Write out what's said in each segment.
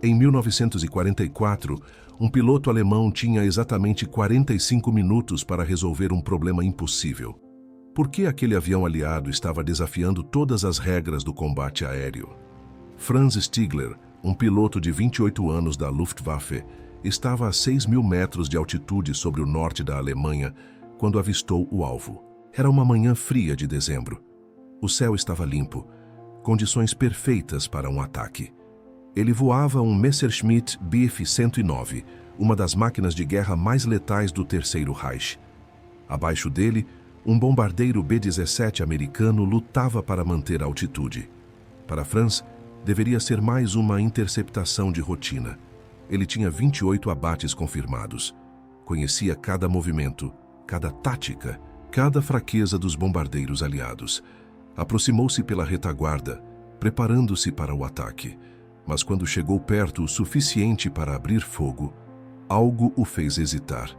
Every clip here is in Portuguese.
Em 1944, um piloto alemão tinha exatamente 45 minutos para resolver um problema impossível. Por que aquele avião aliado estava desafiando todas as regras do combate aéreo? Franz Stigler, um piloto de 28 anos da Luftwaffe, estava a 6.000 metros de altitude sobre o norte da Alemanha quando avistou o alvo. Era uma manhã fria de dezembro. O céu estava limpo, condições perfeitas para um ataque. Ele voava um Messerschmitt Bf 109, uma das máquinas de guerra mais letais do Terceiro Reich. Abaixo dele, um bombardeiro B-17 americano lutava para manter a altitude. Para Franz, deveria ser mais uma interceptação de rotina. Ele tinha 28 abates confirmados. Conhecia cada movimento, cada tática, cada fraqueza dos bombardeiros aliados. Aproximou-se pela retaguarda, preparando-se para o ataque. Mas quando chegou perto o suficiente para abrir fogo, algo o fez hesitar.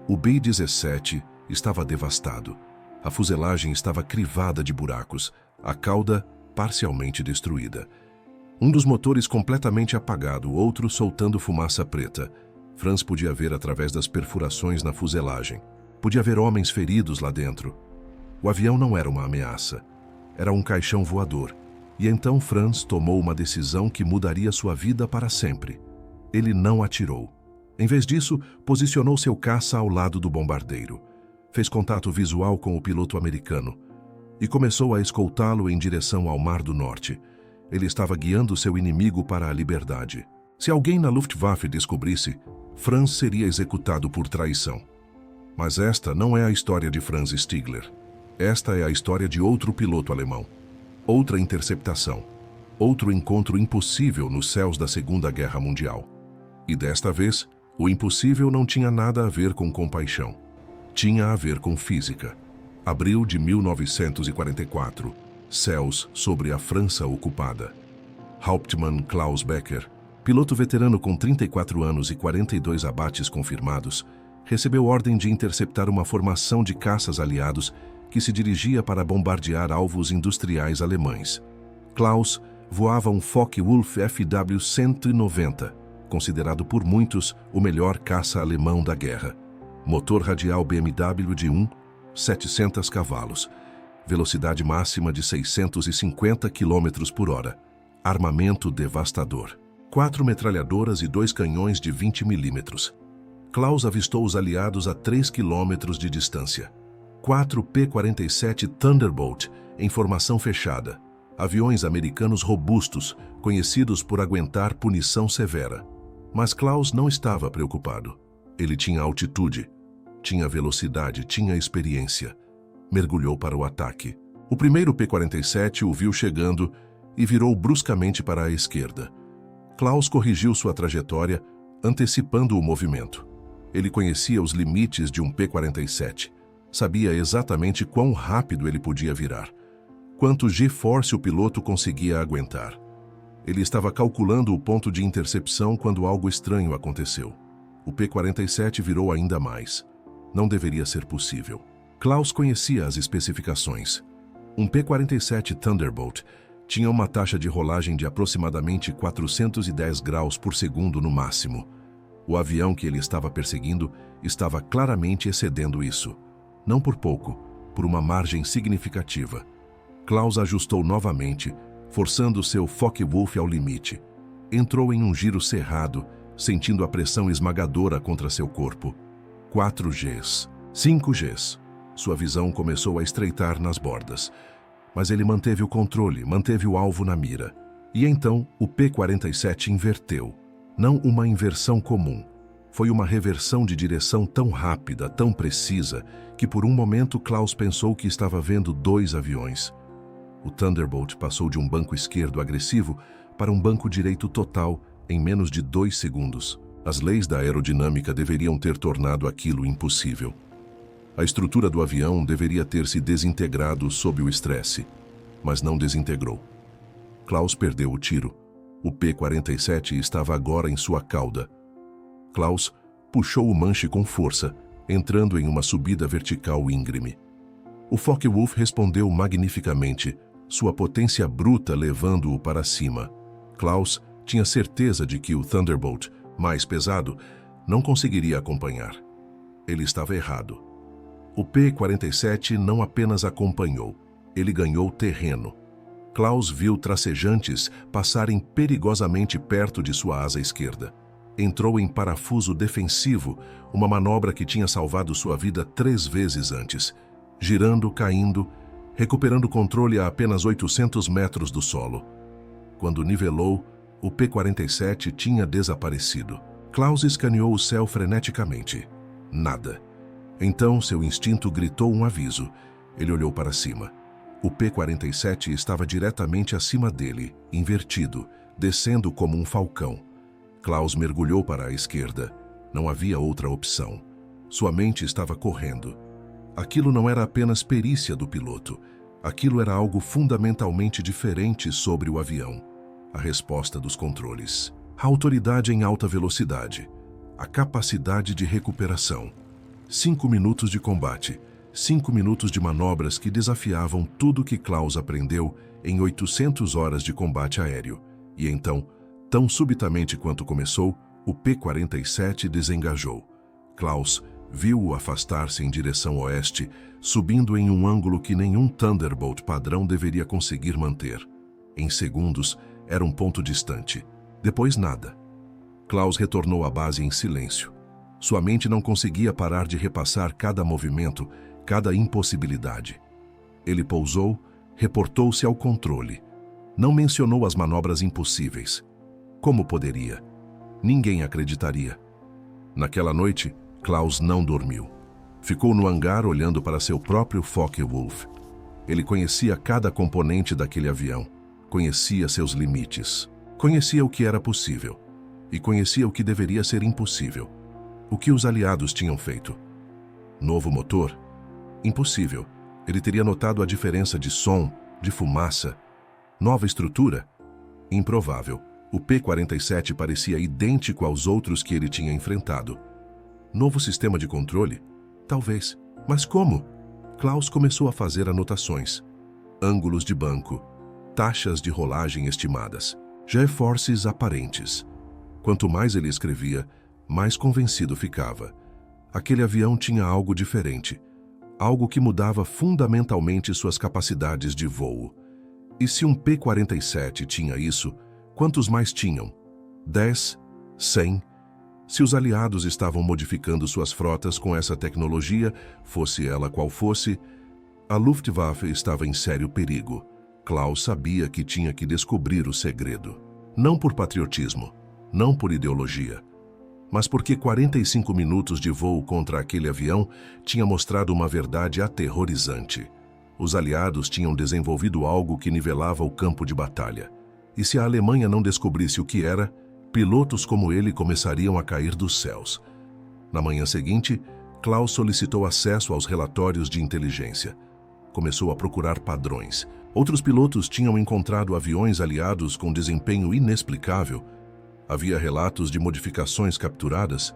O B-17 estava devastado. A fuselagem estava crivada de buracos, a cauda parcialmente destruída. Um dos motores completamente apagado, o outro soltando fumaça preta. Franz podia ver através das perfurações na fuselagem. Podia ver homens feridos lá dentro. O avião não era uma ameaça. Era um caixão voador. E então Franz tomou uma decisão que mudaria sua vida para sempre. Ele não atirou. Em vez disso, posicionou seu caça ao lado do bombardeiro. Fez contato visual com o piloto americano e começou a escoltá-lo em direção ao Mar do Norte. Ele estava guiando seu inimigo para a liberdade. Se alguém na Luftwaffe descobrisse, Franz seria executado por traição. Mas esta não é a história de Franz Stigler. Esta é a história de outro piloto alemão. Outra interceptação. Outro encontro impossível nos céus da Segunda Guerra Mundial. E desta vez, o impossível não tinha nada a ver com compaixão. Tinha a ver com física. Abril de 1944. Céus sobre a França ocupada. Hauptmann Klaus Becker, piloto veterano com 34 anos e 42 abates confirmados, recebeu ordem de interceptar uma formação de caças aliados que se dirigia para bombardear alvos industriais alemães. Klaus voava um Focke-Wulf FW-190, considerado por muitos o melhor caça alemão da guerra. Motor radial BMW de 700 cavalos. Velocidade máxima de 650 km por hora. Armamento devastador. 4 metralhadoras e 2 canhões de 20 mm. Klaus avistou os aliados a 3 km de distância. 4 P-47 Thunderbolt em formação fechada. Aviões americanos robustos, conhecidos por aguentar punição severa. Mas Klaus não estava preocupado. Ele tinha altitude, tinha velocidade, tinha experiência. Mergulhou para o ataque. O primeiro P-47 o viu chegando e virou bruscamente para a esquerda. Klaus corrigiu sua trajetória, antecipando o movimento. Ele conhecia os limites de um P-47. Sabia exatamente quão rápido ele podia virar. Quanto G-force o piloto conseguia aguentar. Ele estava calculando o ponto de intercepção quando algo estranho aconteceu. O P-47 virou ainda mais. Não deveria ser possível. Klaus conhecia as especificações. Um P-47 Thunderbolt tinha uma taxa de rolagem de aproximadamente 410 graus por segundo no máximo. O avião que ele estava perseguindo estava claramente excedendo isso. Não por pouco, por uma margem significativa. Klaus ajustou novamente, forçando seu Focke-Wulf ao limite. Entrou em um giro cerrado, sentindo a pressão esmagadora contra seu corpo. 4 Gs, 5 Gs. Sua visão começou a estreitar nas bordas. Mas ele manteve o controle, manteve o alvo na mira. E então o P-47 inverteu. Não uma inversão comum. Foi uma reversão de direção tão rápida, tão precisa, que por um momento Klaus pensou que estava vendo 2 aviões. O Thunderbolt passou de um banco esquerdo agressivo para um banco direito total em menos de 2 segundos. As leis da aerodinâmica deveriam ter tornado aquilo impossível. A estrutura do avião deveria ter se desintegrado sob o estresse, mas não desintegrou. Klaus perdeu o tiro. O P-47 estava agora em sua cauda. Klaus puxou o manche com força, entrando em uma subida vertical íngreme. O Focke-Wulf respondeu magnificamente, sua potência bruta levando-o para cima. Klaus Tinha certeza de que o Thunderbolt, mais pesado, não conseguiria acompanhar. Ele estava errado. O P-47 não apenas acompanhou, ele ganhou terreno. Klaus viu tracejantes passarem perigosamente perto de sua asa esquerda. Entrou em parafuso defensivo, uma manobra que tinha salvado sua vida 3 vezes antes, girando, caindo, recuperando o controle a apenas 800 metros do solo. Quando nivelou, o P-47 tinha desaparecido. Klaus escaneou o céu freneticamente. Nada. Então, seu instinto gritou um aviso. Ele olhou para cima. O P-47 estava diretamente acima dele, invertido, descendo como um falcão. Klaus mergulhou para a esquerda. Não havia outra opção. Sua mente estava correndo. Aquilo não era apenas perícia do piloto. Aquilo era algo fundamentalmente diferente sobre o avião. A resposta dos controles. A autoridade em alta velocidade. A capacidade de recuperação. 5 minutos de combate. 5 minutos de manobras que desafiavam tudo que Klaus aprendeu em 800 horas de combate aéreo. E então, tão subitamente quanto começou, o P-47 desengajou. Klaus viu-o afastar-se em direção oeste, subindo em um ângulo que nenhum Thunderbolt padrão deveria conseguir manter. Em segundos, era um ponto distante. Depois, nada. Klaus retornou à base em silêncio. Sua mente não conseguia parar de repassar cada movimento, cada impossibilidade. Ele pousou, reportou-se ao controle. Não mencionou as manobras impossíveis. Como poderia? Ninguém acreditaria. Naquela noite, Klaus não dormiu. Ficou no hangar olhando para seu próprio Focke-Wulf. Ele conhecia cada componente daquele avião, conhecia seus limites, conhecia o que era possível e conhecia o que deveria ser impossível. O que os aliados tinham feito? Novo motor? Impossível. Ele teria notado a diferença de som, de fumaça. Nova estrutura? Improvável. O P-47 parecia idêntico aos outros que ele tinha enfrentado. Novo sistema de controle? Talvez. Mas como? Klaus começou a fazer anotações. Ângulos de banco. Taxas de rolagem estimadas. G-forces aparentes. Quanto mais ele escrevia, mais convencido ficava. Aquele avião tinha algo diferente. Algo que mudava fundamentalmente suas capacidades de voo. E se um P-47 tinha isso, quantos mais tinham? 10? 100? Se os aliados estavam modificando suas frotas com essa tecnologia, fosse ela qual fosse, a Luftwaffe estava em sério perigo. Klaus sabia que tinha que descobrir o segredo. Não por patriotismo, não por ideologia, mas porque 45 minutos de voo contra aquele avião tinha mostrado uma verdade aterrorizante. Os aliados tinham desenvolvido algo que nivelava o campo de batalha. E se a Alemanha não descobrisse o que era, pilotos como ele começariam a cair dos céus. Na manhã seguinte, Klaus solicitou acesso aos relatórios de inteligência. Começou a procurar padrões. Outros pilotos tinham encontrado aviões aliados com desempenho inexplicável. Havia relatos de modificações capturadas.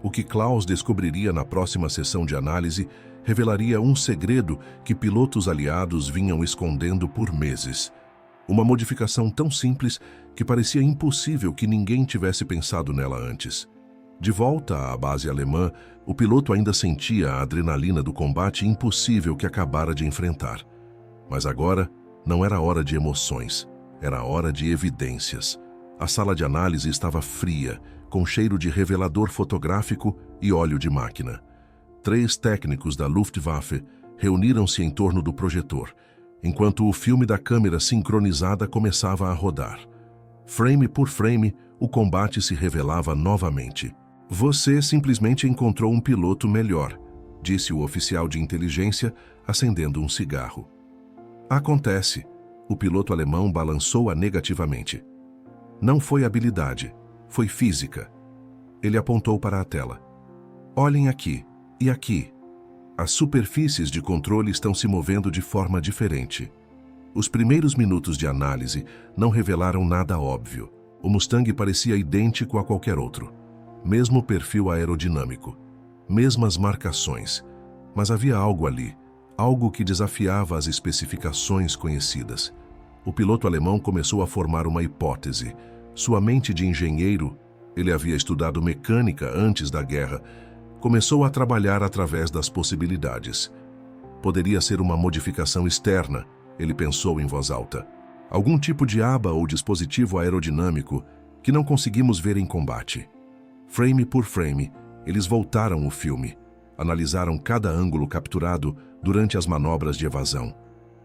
O que Klaus descobriria na próxima sessão de análise revelaria um segredo que pilotos aliados vinham escondendo por meses. Uma modificação tão simples que parecia impossível que ninguém tivesse pensado nela antes. De volta à base alemã, o piloto ainda sentia a adrenalina do combate impossível que acabara de enfrentar. Mas agora não era hora de emoções, era hora de evidências. A sala de análise estava fria, com cheiro de revelador fotográfico e óleo de máquina. 3 técnicos da Luftwaffe reuniram-se em torno do projetor, enquanto o filme da câmera sincronizada começava a rodar. Frame por frame, o combate se revelava novamente. Você simplesmente encontrou um piloto melhor, disse o oficial de inteligência, acendendo um cigarro. Acontece. O piloto alemão balançou-a negativamente. Não foi habilidade, foi física. Ele apontou para a tela. Olhem aqui e aqui. As superfícies de controle estão se movendo de forma diferente. Os primeiros minutos de análise não revelaram nada óbvio. O Mustang parecia idêntico a qualquer outro. Mesmo perfil aerodinâmico, mesmas marcações. Mas havia algo ali, algo que desafiava as especificações conhecidas. O piloto alemão começou a formar uma hipótese. Sua mente de engenheiro, ele havia estudado mecânica antes da guerra, começou a trabalhar através das possibilidades. Poderia ser uma modificação externa, ele pensou em voz alta. Algum tipo de aba ou dispositivo aerodinâmico que não conseguimos ver em combate. Frame por frame, eles voltaram o filme. Analisaram cada ângulo capturado durante as manobras de evasão.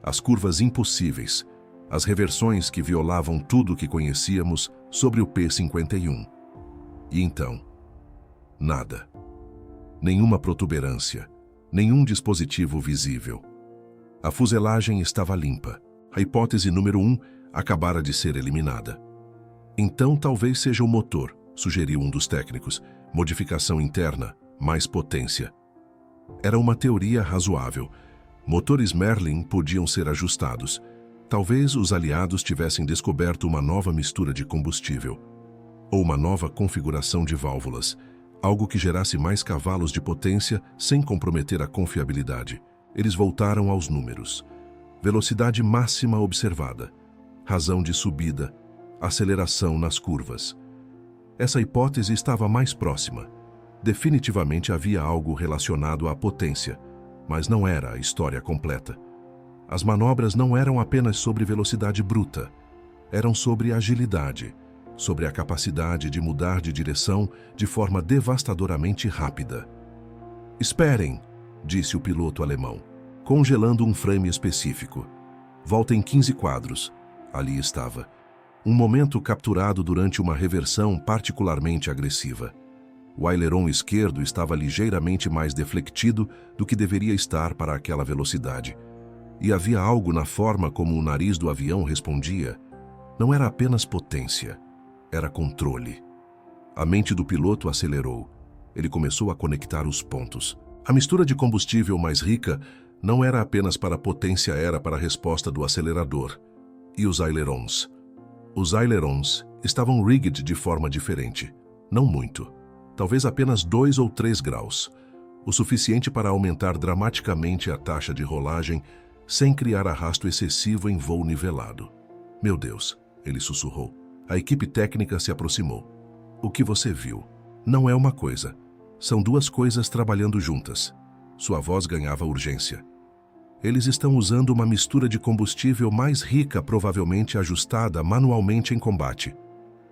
As curvas impossíveis, as reversões que violavam tudo o que conhecíamos sobre o P-51. E então, nada. Nenhuma protuberância, nenhum dispositivo visível. A fuselagem estava limpa. A hipótese número 1 acabara de ser eliminada. Então talvez seja o motor, sugeriu um dos técnicos. Modificação interna, mais potência. Era uma teoria razoável. Motores Merlin podiam ser ajustados. Talvez os aliados tivessem descoberto uma nova mistura de combustível. Ou uma nova configuração de válvulas. Algo que gerasse mais cavalos de potência sem comprometer a confiabilidade. Eles voltaram aos números. Velocidade máxima observada. Razão de subida. Aceleração nas curvas. Essa hipótese estava mais próxima. Definitivamente havia algo relacionado à potência, mas não era a história completa. As manobras não eram apenas sobre velocidade bruta, eram sobre agilidade, sobre a capacidade de mudar de direção de forma devastadoramente rápida. "Esperem", disse o piloto alemão, congelando um frame específico. "Voltem 15 quadros." Ali estava. Um momento capturado durante uma reversão particularmente agressiva. O aileron esquerdo estava ligeiramente mais deflectido do que deveria estar para aquela velocidade. E havia algo na forma como o nariz do avião respondia. Não era apenas potência, era controle. A mente do piloto acelerou. Ele começou a conectar os pontos. A mistura de combustível mais rica não era apenas para a potência, era para a resposta do acelerador. E os ailerons? Os ailerons estavam rigged de forma diferente. Não muito. Talvez apenas 2 ou 3 graus, o suficiente para aumentar dramaticamente a taxa de rolagem sem criar arrasto excessivo em voo nivelado. "Meu Deus", ele sussurrou. A equipe técnica se aproximou. "O que você viu? Não é uma coisa. São duas coisas trabalhando juntas." Sua voz ganhava urgência. "Eles estão usando uma mistura de combustível mais rica, provavelmente ajustada manualmente em combate.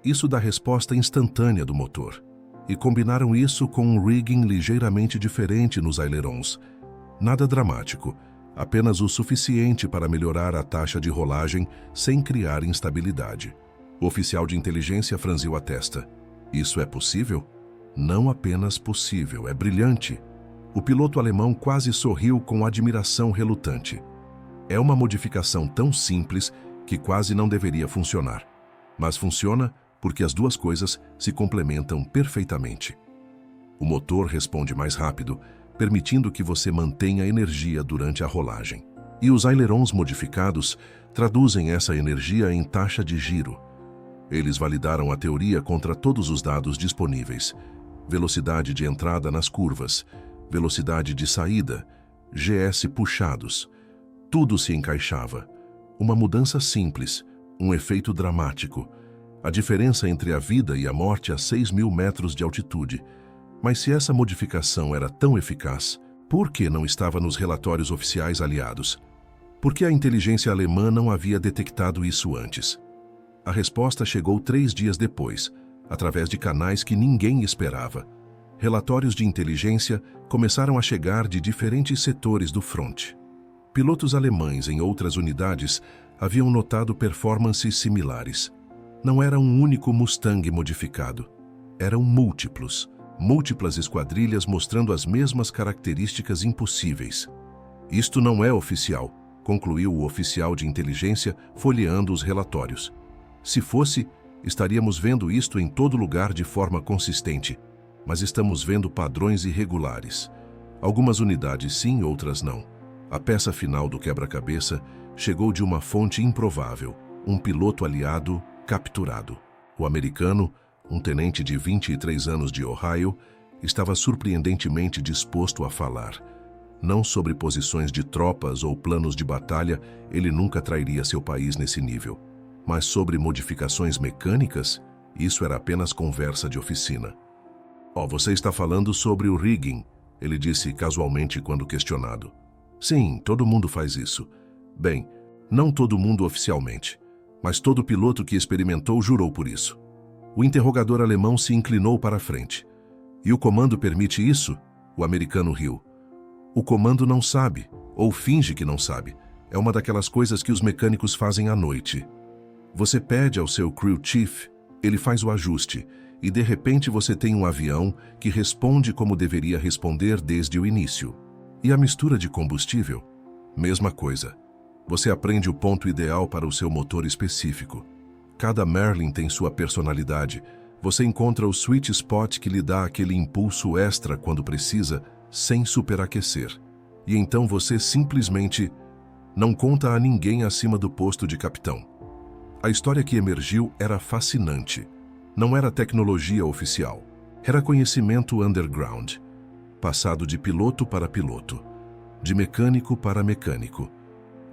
Isso dá resposta instantânea do motor. E combinaram isso com um rigging ligeiramente diferente nos ailerons. Nada dramático, apenas o suficiente para melhorar a taxa de rolagem sem criar instabilidade." O oficial de inteligência franziu a testa. "Isso é possível?" "Não apenas possível, é brilhante." O piloto alemão quase sorriu com admiração relutante. "É uma modificação tão simples que quase não deveria funcionar. Mas funciona porque as duas coisas se complementam perfeitamente. O motor responde mais rápido, permitindo que você mantenha energia durante a rolagem. E os ailerons modificados traduzem essa energia em taxa de giro. Eles validaram a teoria contra todos os dados disponíveis. Velocidade de entrada nas curvas, velocidade de saída, GS puxados. Tudo se encaixava. Uma mudança simples, um efeito dramático. A diferença entre a vida e a morte a 6.000 metros de altitude. Mas se essa modificação era tão eficaz, por que não estava nos relatórios oficiais aliados? Por que a inteligência alemã não havia detectado isso antes? A resposta chegou 3 dias depois, através de canais que ninguém esperava. Relatórios de inteligência começaram a chegar de diferentes setores do fronte. Pilotos alemães em outras unidades haviam notado performances similares. Não era um único Mustang modificado. Eram múltiplas esquadrilhas mostrando as mesmas características impossíveis. "Isto não é oficial", concluiu o oficial de inteligência folheando os relatórios. "Se fosse, estaríamos vendo isto em todo lugar de forma consistente, mas estamos vendo padrões irregulares. Algumas unidades sim, outras não. A peça final do quebra-cabeça chegou de uma fonte improvável, um piloto aliado capturado. O americano, um tenente de 23 anos de Ohio, estava surpreendentemente disposto a falar. Não sobre posições de tropas ou planos de batalha, ele nunca trairia seu país nesse nível. Mas sobre modificações mecânicas, Isso era apenas conversa de oficina. "Oh, você está falando sobre o rigging", ele disse casualmente quando questionado. "Sim, todo mundo faz isso. Bem, não todo mundo oficialmente, mas todo piloto que experimentou jurou por isso." O interrogador alemão se inclinou para a frente. "E o comando permite isso?" O americano riu. "O comando não sabe, ou finge que não sabe. É uma daquelas coisas que os mecânicos fazem à noite. Você pede ao seu crew chief, ele faz o ajuste, e de repente você tem um avião que responde como deveria responder desde o início. E a mistura de combustível? Mesma coisa. Você aprende o ponto ideal para o seu motor específico. Cada Merlin tem sua personalidade. Você encontra o sweet spot que lhe dá aquele impulso extra quando precisa, sem superaquecer. E então você simplesmente não conta a ninguém acima do posto de capitão." A história que emergiu era fascinante. Não era tecnologia oficial. Era conhecimento underground. Passado de piloto para piloto. De mecânico para mecânico.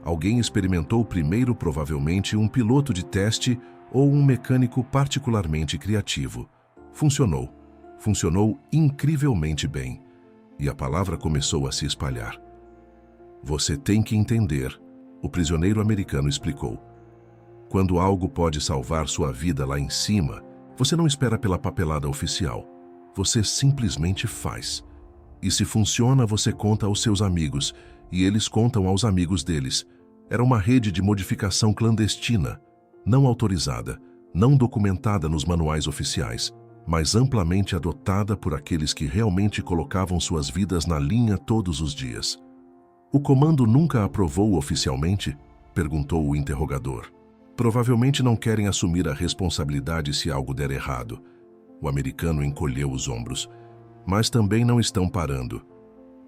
Alguém experimentou primeiro, provavelmente, um piloto de teste ou um mecânico particularmente criativo. Funcionou. Funcionou incrivelmente bem. E a palavra começou a se espalhar. "Você tem que entender", o prisioneiro americano explicou. "Quando algo pode salvar sua vida lá em cima, você não espera pela papelada oficial. Você simplesmente faz. E se funciona, você conta aos seus amigos, e eles contam aos amigos deles. Era uma rede de modificação clandestina, não autorizada, não documentada nos manuais oficiais, mas amplamente adotada por aqueles que realmente colocavam suas vidas na linha todos os dias." "O comando nunca aprovou oficialmente?" perguntou o interrogador. "Provavelmente não querem assumir a responsabilidade se algo der errado." O americano encolheu os ombros. "Mas também não estão parando.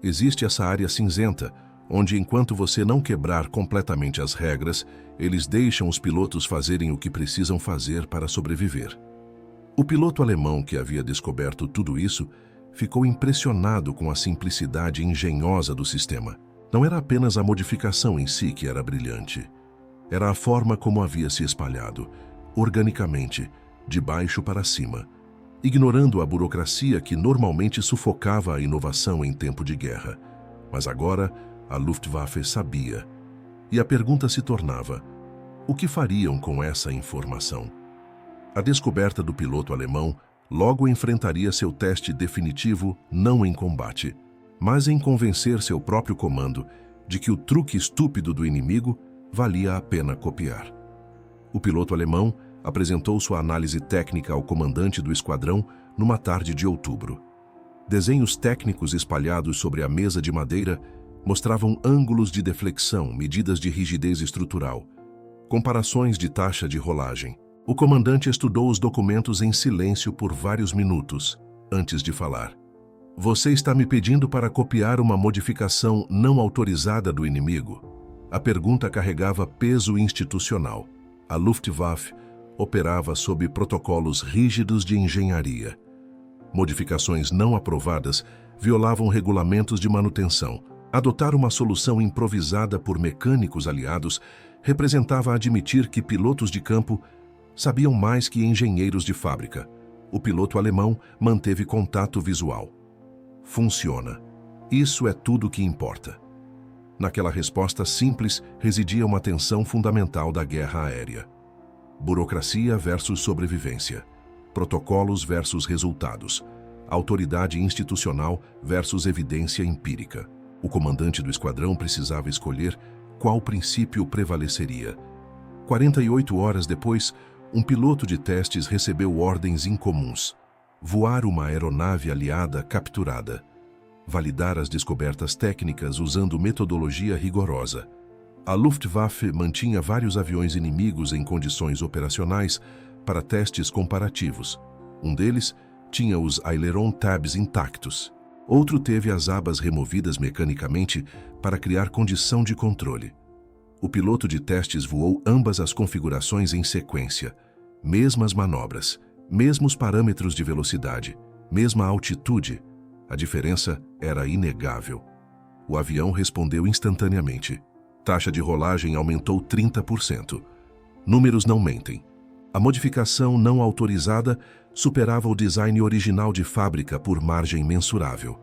Existe essa área cinzenta, onde enquanto você não quebrar completamente as regras, eles deixam os pilotos fazerem o que precisam fazer para sobreviver." O piloto alemão que havia descoberto tudo isso ficou impressionado com a simplicidade engenhosa do sistema. Não era apenas a modificação em si que era brilhante. Era a forma como havia se espalhado, organicamente, de baixo para cima, ignorando a burocracia que normalmente sufocava a inovação em tempo de guerra. Mas agora, a Luftwaffe sabia. E a pergunta se tornava: o que fariam com essa informação? A descoberta do piloto alemão logo enfrentaria seu teste definitivo não em combate, mas em convencer seu próprio comando de que o truque estúpido do inimigo valia a pena copiar. O piloto alemão apresentou sua análise técnica ao comandante do esquadrão numa tarde de outubro. Desenhos técnicos espalhados sobre a mesa de madeira mostravam ângulos de deflexão, medidas de rigidez estrutural, comparações de taxa de rolagem. O comandante estudou os documentos em silêncio por vários minutos, antes de falar. "Você está me pedindo para copiar uma modificação não autorizada do inimigo?" A pergunta carregava peso institucional. A Luftwaffe operava sob protocolos rígidos de engenharia. Modificações não aprovadas violavam regulamentos de manutenção. Adotar uma solução improvisada por mecânicos aliados representava admitir que pilotos de campo sabiam mais que engenheiros de fábrica. O piloto alemão manteve contato visual. "Funciona. Isso é tudo que importa." Naquela resposta simples residia uma tensão fundamental da guerra aérea. Burocracia versus sobrevivência. Protocolos versus resultados. Autoridade institucional versus evidência empírica. O comandante do esquadrão precisava escolher qual princípio prevaleceria. 48 horas depois, um piloto de testes recebeu ordens incomuns: voar uma aeronave aliada capturada, validar as descobertas técnicas usando metodologia rigorosa. A Luftwaffe mantinha vários aviões inimigos em condições operacionais para testes comparativos. Um deles tinha os aileron tabs intactos. Outro teve as abas removidas mecanicamente para criar condição de controle. O piloto de testes voou ambas as configurações em sequência. Mesmas manobras, mesmos parâmetros de velocidade, mesma altitude. A diferença era inegável. O avião respondeu instantaneamente. Taxa de rolagem aumentou 30%. Números não mentem. A modificação não autorizada superava o design original de fábrica por margem mensurável.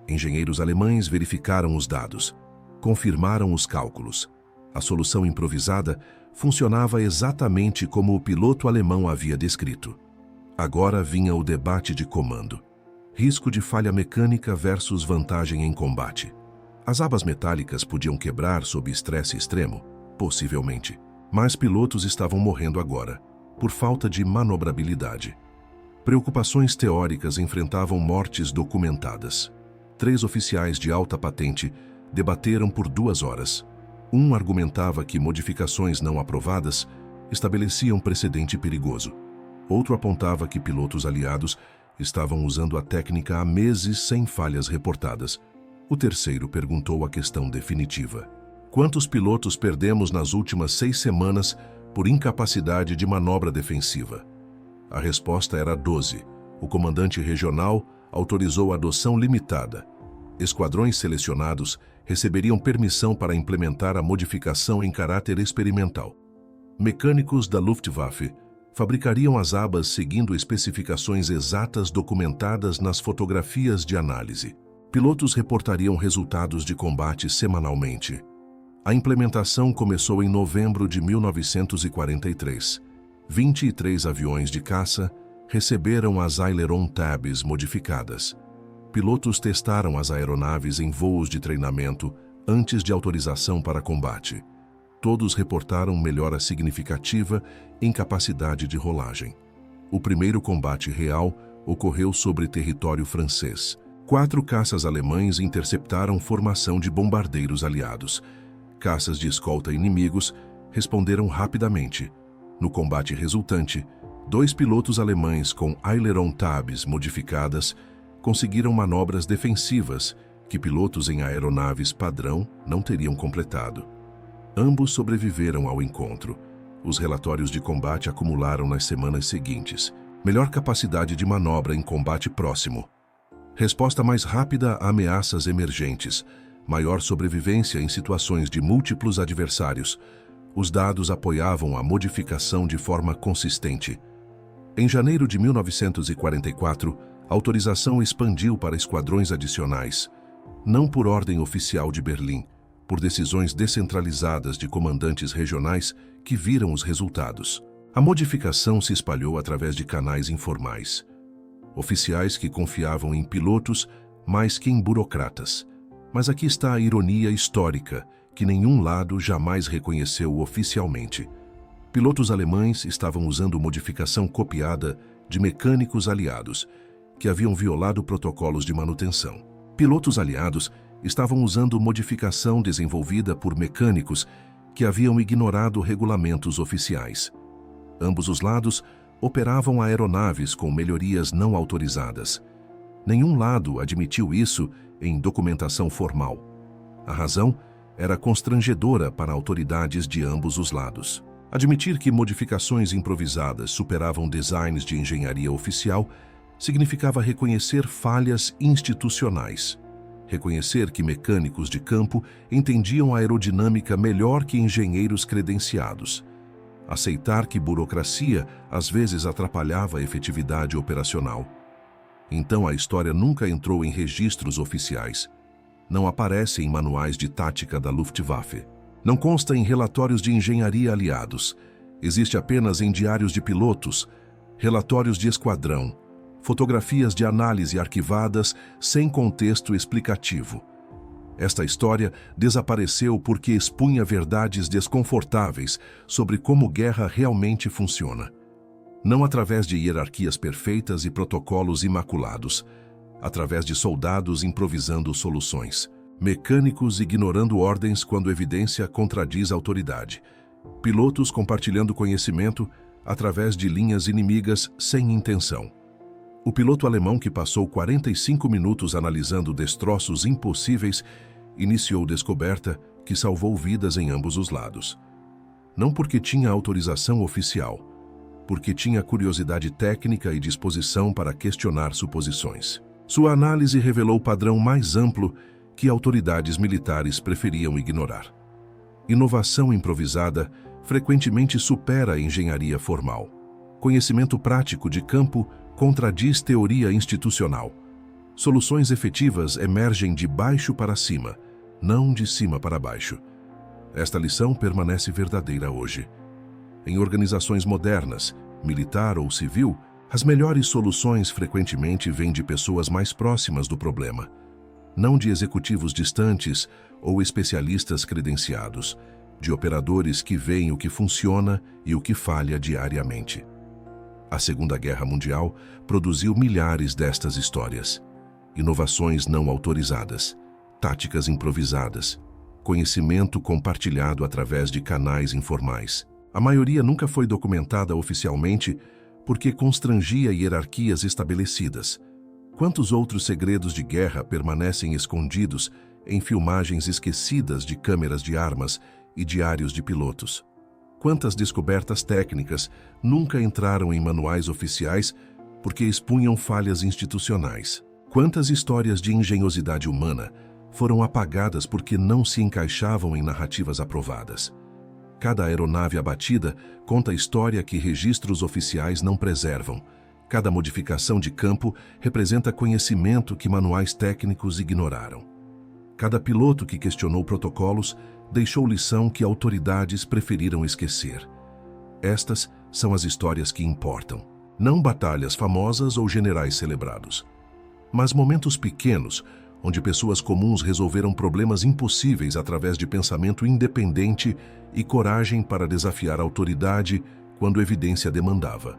Engenheiros alemães verificaram os dados, confirmaram os cálculos. A solução improvisada funcionava exatamente como o piloto alemão havia descrito. Agora vinha o debate de comando. Risco de falha mecânica versus vantagem em combate. As abas metálicas podiam quebrar sob estresse extremo, possivelmente, mas pilotos estavam morrendo agora, por falta de manobrabilidade. Preocupações teóricas enfrentavam mortes documentadas. 3 oficiais de alta patente debateram por 2 horas. Um argumentava que modificações não aprovadas estabeleciam precedente perigoso. Outro apontava que pilotos aliados estavam usando a técnica há meses sem falhas reportadas. O terceiro perguntou a questão definitiva: quantos pilotos perdemos nas últimas 6 semanas por incapacidade de manobra defensiva? A resposta era 12. O comandante regional autorizou a adoção limitada. Esquadrões selecionados receberiam permissão para implementar a modificação em caráter experimental. Mecânicos da Luftwaffe fabricariam as abas seguindo especificações exatas documentadas nas fotografias de análise. Pilotos reportariam resultados de combate semanalmente. A implementação começou em novembro de 1943. 23 aviões de caça receberam as Aileron Tabs modificadas. Pilotos testaram as aeronaves em voos de treinamento antes de autorização para combate. Todos reportaram melhora significativa em capacidade de rolagem. O primeiro combate real ocorreu sobre território francês. 4 caças alemães interceptaram formação de bombardeiros aliados. Caças de escolta inimigos responderam rapidamente. No combate resultante, 2 pilotos alemães com Aileron Tabs modificadas conseguiram manobras defensivas que pilotos em aeronaves padrão não teriam completado. Ambos sobreviveram ao encontro. Os relatórios de combate acumularam nas semanas seguintes. Melhor capacidade de manobra em combate próximo. Resposta mais rápida a ameaças emergentes. Maior sobrevivência em situações de múltiplos adversários. Os dados apoiavam a modificação de forma consistente. Em janeiro de 1944, a autorização expandiu para esquadrões adicionais, não por ordem oficial de Berlim, por decisões descentralizadas de comandantes regionais que viram os resultados. A modificação se espalhou através de canais informais. Oficiais que confiavam em pilotos mais que em burocratas. Mas aqui está a ironia histórica, que nenhum lado jamais reconheceu oficialmente. Pilotos alemães estavam usando modificação copiada de mecânicos aliados, que haviam violado protocolos de manutenção. Pilotos aliados estavam usando modificação desenvolvida por mecânicos que haviam ignorado regulamentos oficiais. Ambos os lados operavam aeronaves com melhorias não autorizadas. Nenhum lado admitiu isso em documentação formal. A razão era constrangedora para autoridades de ambos os lados. Admitir que modificações improvisadas superavam designs de engenharia oficial significava reconhecer falhas institucionais. Reconhecer que mecânicos de campo entendiam a aerodinâmica melhor que engenheiros credenciados. Aceitar que burocracia às vezes atrapalhava a efetividade operacional. Então a história nunca entrou em registros oficiais. Não aparece em manuais de tática da Luftwaffe. Não consta em relatórios de engenharia aliados. Existe apenas em diários de pilotos, relatórios de esquadrão, fotografias de análise arquivadas sem contexto explicativo. Esta história desapareceu porque expunha verdades desconfortáveis sobre como guerra realmente funciona. Não através de hierarquias perfeitas e protocolos imaculados, através de soldados improvisando soluções, mecânicos ignorando ordens quando evidência contradiz a autoridade, pilotos compartilhando conhecimento através de linhas inimigas sem intenção. O piloto alemão que passou 45 minutos analisando destroços impossíveis iniciou descoberta que salvou vidas em ambos os lados. Não porque tinha autorização oficial, porque tinha curiosidade técnica e disposição para questionar suposições. Sua análise revelou padrão mais amplo que autoridades militares preferiam ignorar. Inovação improvisada frequentemente supera a engenharia formal. Conhecimento prático de campo contradiz teoria institucional. Soluções efetivas emergem de baixo para cima, não de cima para baixo. Esta lição permanece verdadeira hoje. Em organizações modernas, militar ou civil, as melhores soluções frequentemente vêm de pessoas mais próximas do problema, não de executivos distantes ou especialistas credenciados, de operadores que veem o que funciona e o que falha diariamente. A Segunda Guerra Mundial produziu milhares destas histórias. Inovações não autorizadas, táticas improvisadas, conhecimento compartilhado através de canais informais. A maioria nunca foi documentada oficialmente porque constrangia hierarquias estabelecidas. Quantos outros segredos de guerra permanecem escondidos em filmagens esquecidas de câmeras de armas e diários de pilotos? Quantas descobertas técnicas nunca entraram em manuais oficiais porque expunham falhas institucionais? Quantas histórias de engenhosidade humana foram apagadas porque não se encaixavam em narrativas aprovadas? Cada aeronave abatida conta história que registros oficiais não preservam. Cada modificação de campo representa conhecimento que manuais técnicos ignoraram. Cada piloto que questionou protocolos deixou lição que autoridades preferiram esquecer. Estas são as histórias que importam, não batalhas famosas ou generais celebrados, mas momentos pequenos onde pessoas comuns resolveram problemas impossíveis através de pensamento independente e coragem para desafiar a autoridade quando evidência demandava.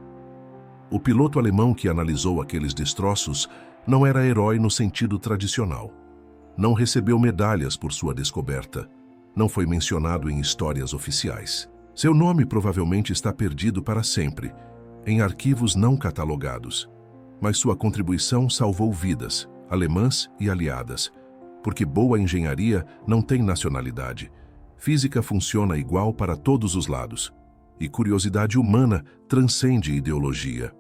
O piloto alemão que analisou aqueles destroços não era herói no sentido tradicional. Não recebeu medalhas por sua descoberta. Não foi mencionado em histórias oficiais. Seu nome provavelmente está perdido para sempre, em arquivos não catalogados. Mas sua contribuição salvou vidas, alemãs e aliadas, porque boa engenharia não tem nacionalidade. Física funciona igual para todos os lados, e curiosidade humana transcende ideologia.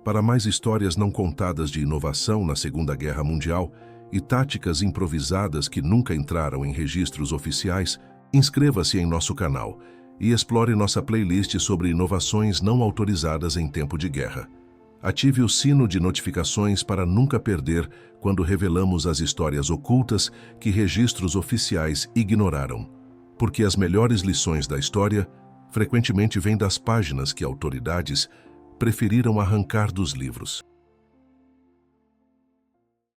Para mais histórias não contadas de inovação na Segunda Guerra Mundial e táticas improvisadas que nunca entraram em registros oficiais, inscreva-se em nosso canal e explore nossa playlist sobre inovações não autorizadas em tempo de guerra. Ative o sino de notificações para nunca perder quando revelamos as histórias ocultas que registros oficiais ignoraram, porque as melhores lições da história frequentemente vêm das páginas que autoridades preferiram arrancar dos livros.